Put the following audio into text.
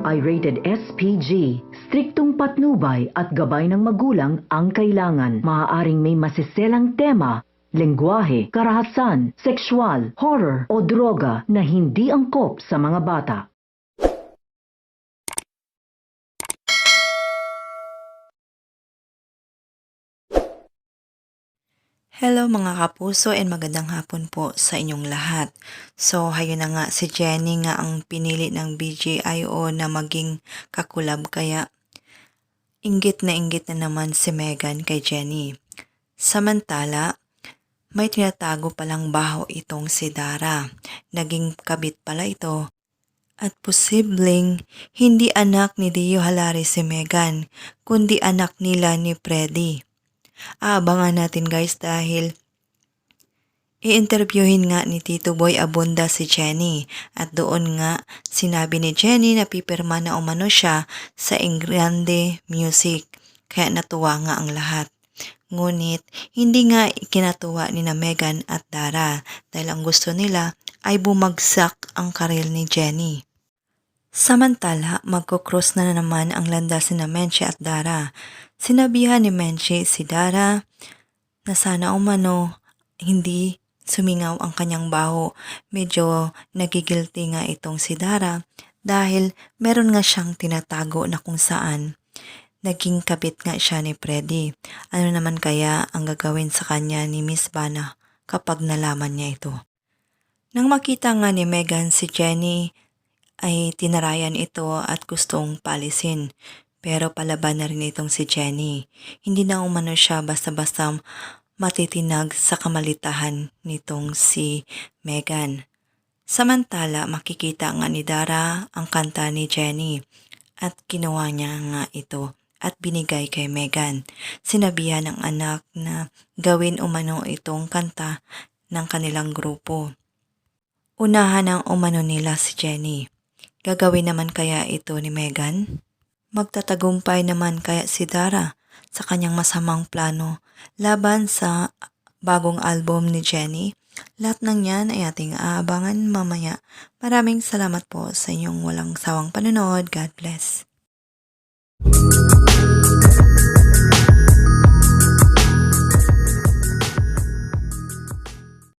ay rated SPG. Striktong patnubay at gabay ng magulang ang kailangan. Maaaring may masiselang tema, lengguwahe, karahasan, sexual, horror o droga na hindi angkop sa mga bata. Hello mga kapuso and magandang hapon po sa inyong lahat. So, hayo na nga si Jenny nga ang pinili ng BGIO na maging kakulab kaya inggit na naman si Megan kay Jenny. Samantala, may tinatago palang baho itong si Dara. Naging kabit pala ito. At posibleng hindi anak ni Dio Halari si Megan, kundi anak nila ni Freddy. Aabangan natin guys dahil i-interviewin nga ni Tito Boy Abunda si Jenny at doon nga sinabi ni Jenny na pipirma na umano siya sa Ingrande Music kaya natuwa nga ang lahat. Ngunit hindi nga ikinatuwa ni na Megan at Dara dahil ang gusto nila ay bumagsak ang karir ni Jenny. Samantala, magkocross na naman ang landas ni Menchie at Dara. Sinabihan ni Menchie si Dara na sana umano hindi sumingaw ang kanyang baho. Medyo nagigilty nga itong si Dara dahil meron nga siyang tinatago na kung saan naging kabit nga siya ni Freddy. Ano naman kaya ang gagawin sa kanya ni Miss Bana kapag nalaman niya ito? Nang makita nga ni Megan si Jenny ay tinarayan ito at gustong palisin. Pero palaban na rin itong si Jenny. Hindi na umano siya basta-basta matitinag sa kamalitahan nitong si Megan. Samantala makikita nga ni Dara ang kanta ni Jenny at kinuha niya nga ito at binigay kay Megan. Sinabihan ng anak na gawin umano itong kanta ng kanilang grupo. Unahan ang umano nila si Jenny. Gagawin naman kaya ito ni Megan? Magtatagumpay naman kaya si Dara sa kanyang masamang plano laban sa bagong album ni Jenny? Lahat ng yan ay ating aabangan mamaya. Maraming salamat po sa inyong walang sawang panonood. God bless.